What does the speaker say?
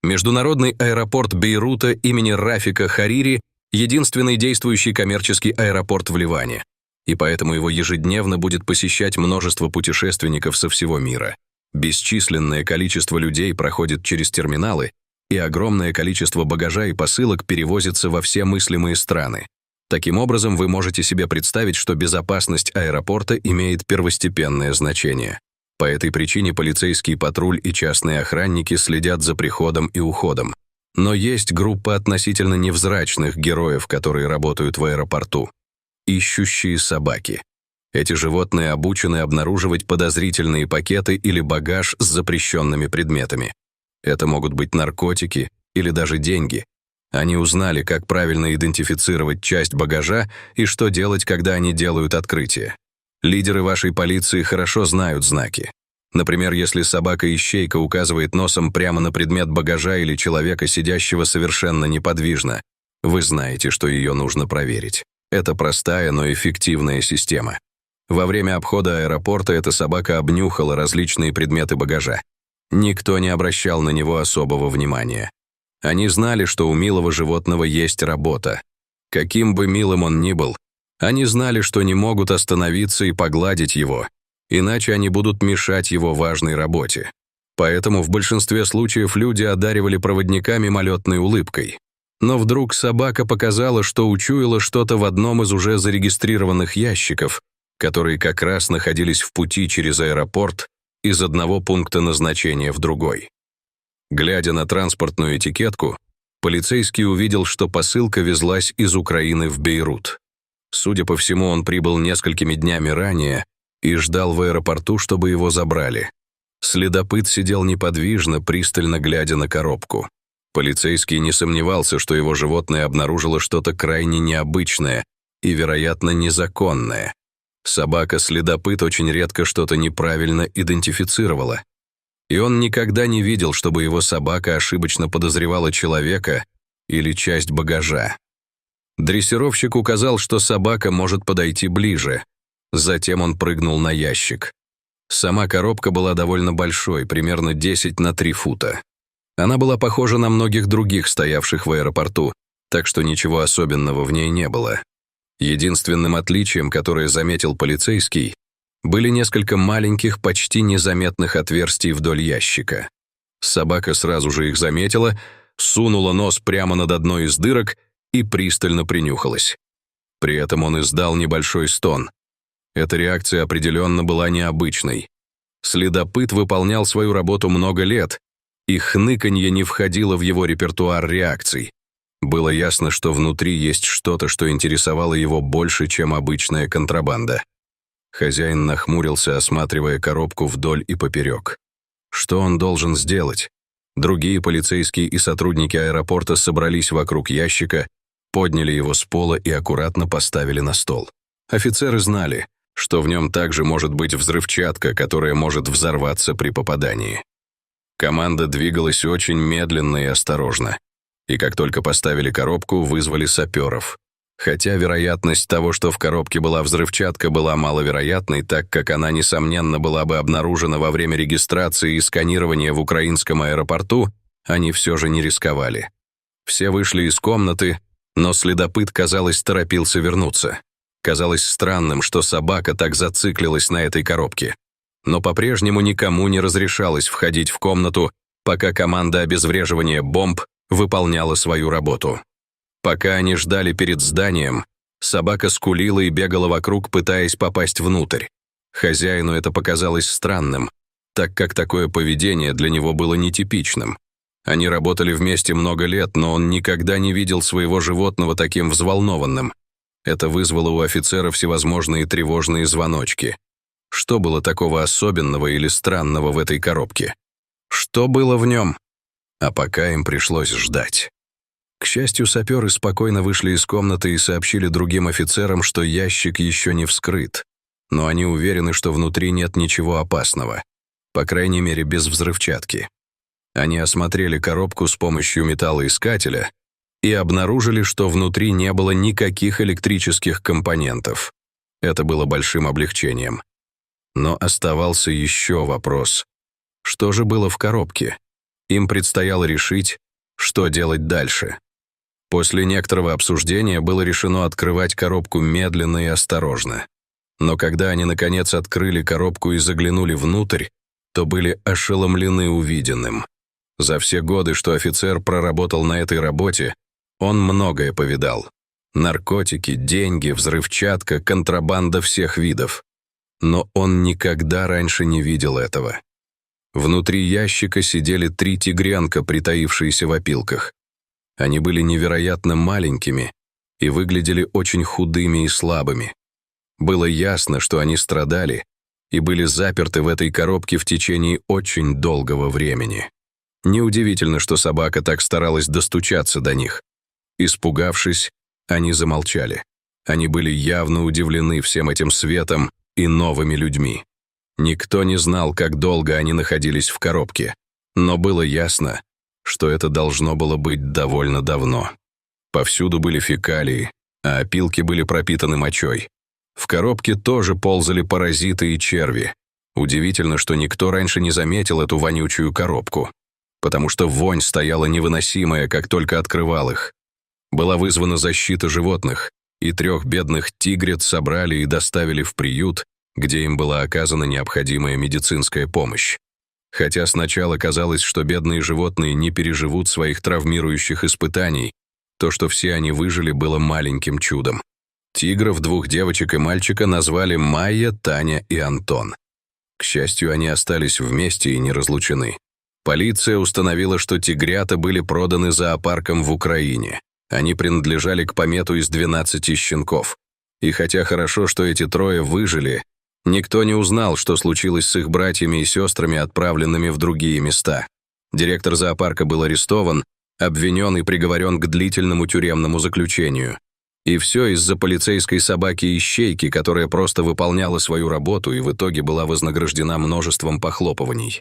Международный аэропорт Бейрута имени Рафика Харири – единственный действующий коммерческий аэропорт в Ливане, и поэтому его ежедневно будет посещать множество путешественников со всего мира. Бесчисленное количество людей проходит через терминалы, и огромное количество багажа и посылок перевозится во все мыслимые страны. Таким образом, вы можете себе представить, что безопасность аэропорта имеет первостепенное значение. По этой причине полицейский патруль и частные охранники следят за приходом и уходом. Но есть группа относительно невзрачных героев, которые работают в аэропорту. Ищущие собаки. Эти животные обучены обнаруживать подозрительные пакеты или багаж с запрещенными предметами. Это могут быть наркотики или даже деньги. Они узнали, как правильно идентифицировать часть багажа и что делать, когда они делают открытие. Лидеры вашей полиции хорошо знают знаки. Например, если собака-ищейка указывает носом прямо на предмет багажа или человека, сидящего совершенно неподвижно, вы знаете, что ее нужно проверить. Это простая, но эффективная система. Во время обхода аэропорта эта собака обнюхала различные предметы багажа. Никто не обращал на него особого внимания. Они знали, что у милого животного есть работа. Каким бы милым он ни был, они знали, что не могут остановиться и погладить его, иначе они будут мешать его важной работе. Поэтому в большинстве случаев люди одаривали проводника мимолетной улыбкой. Но вдруг собака показала, что учуяла что-то в одном из уже зарегистрированных ящиков, которые как раз находились в пути через аэропорт из одного пункта назначения в другой. Глядя на транспортную этикетку, полицейский увидел, что посылка везлась из Украины в Бейрут. Судя по всему, он прибыл несколькими днями ранее и ждал в аэропорту, чтобы его забрали. Следопыт сидел неподвижно, пристально глядя на коробку. Полицейский не сомневался, что его животное обнаружило что-то крайне необычное и, вероятно, незаконное. Собака-следопыт очень редко что-то неправильно идентифицировала. И он никогда не видел, чтобы его собака ошибочно подозревала человека или часть багажа. Дрессировщик указал, что собака может подойти ближе. Затем он прыгнул на ящик. Сама коробка была довольно большой, примерно 10 на 3 фута. Она была похожа на многих других, стоявших в аэропорту, так что ничего особенного в ней не было. Единственным отличием, которое заметил полицейский, были несколько маленьких, почти незаметных отверстий вдоль ящика. Собака сразу же их заметила, сунула нос прямо над одной из дырок и пристально принюхалась. При этом он издал небольшой стон. Эта реакция определенно была необычной. Следопыт выполнял свою работу много лет, и хныканье не входило в его репертуар реакций. Было ясно, что внутри есть что-то, что интересовало его больше, чем обычная контрабанда. Хозяин нахмурился, осматривая коробку вдоль и поперек. Что он должен сделать? Другие полицейские и сотрудники аэропорта собрались вокруг ящика, подняли его с пола и аккуратно поставили на стол. Офицеры знали, что в нем также может быть взрывчатка, которая может взорваться при попадании. Команда двигалась очень медленно и осторожно. И как только поставили коробку, вызвали саперов. Хотя вероятность того, что в коробке была взрывчатка, была маловероятной, так как она, несомненно, была бы обнаружена во время регистрации и сканирования в украинском аэропорту, они все же не рисковали. Все вышли из комнаты, но следопыт, казалось, торопился вернуться. Казалось странным, что собака так зациклилась на этой коробке. Но по-прежнему никому не разрешалось входить в комнату, пока команда обезвреживания бомб выполняла свою работу. Пока они ждали перед зданием, собака скулила и бегала вокруг, пытаясь попасть внутрь. Хозяину это показалось странным, так как такое поведение для него было нетипичным. Они работали вместе много лет, но он никогда не видел своего животного таким взволнованным. Это вызвало у офицера всевозможные тревожные звоночки. Что было такого особенного или странного в этой коробке? Что было в нем? А пока им пришлось ждать. К счастью, саперы спокойно вышли из комнаты и сообщили другим офицерам, что ящик еще не вскрыт, но они уверены, что внутри нет ничего опасного, по крайней мере, без взрывчатки. Они осмотрели коробку с помощью металлоискателя и обнаружили, что внутри не было никаких электрических компонентов. Это было большим облегчением. Но оставался еще вопрос. Что же было в коробке? Им предстояло решить, что делать дальше. После некоторого обсуждения было решено открывать коробку медленно и осторожно. Но когда они, наконец, открыли коробку и заглянули внутрь, то были ошеломлены увиденным. За все годы, что офицер проработал на этой работе, он многое повидал. Наркотики, деньги, взрывчатка, контрабанда всех видов. Но он никогда раньше не видел этого. Внутри ящика сидели 3 тигренка, притаившиеся в опилках. Они были невероятно маленькими и выглядели очень худыми и слабыми. Было ясно, что они страдали и были заперты в этой коробке в течение очень долгого времени. Неудивительно, что собака так старалась достучаться до них. Испугавшись, они замолчали. Они были явно удивлены всем этим светом и новыми людьми. Никто не знал, как долго они находились в коробке, но было ясно, что это должно было быть довольно давно. Повсюду были фекалии, а опилки были пропитаны мочой. В коробке тоже ползали паразиты и черви. Удивительно, что никто раньше не заметил эту вонючую коробку, потому что вонь стояла невыносимая, как только открывал их. Была вызвана защита животных, и 3 бедных тигрец собрали и доставили в приют, где им была оказана необходимая медицинская помощь. Хотя сначала казалось, что бедные животные не переживут своих травмирующих испытаний, то, что все они выжили, было маленьким чудом. Тигров, 2 девочек и мальчика назвали Майя, Таня и Антон. К счастью, они остались вместе и не разлучены. Полиция установила, что тигрята были проданы зоопарком в Украине. Они принадлежали к помету из 12 щенков. И хотя хорошо, что эти 3 выжили, никто не узнал, что случилось с их братьями и сестрами, отправленными в другие места. Директор зоопарка был арестован, обвинен и приговорен к длительному тюремному заключению. И все из-за полицейской собаки-ищейки, которая просто выполняла свою работу и в итоге была вознаграждена множеством похлопываний.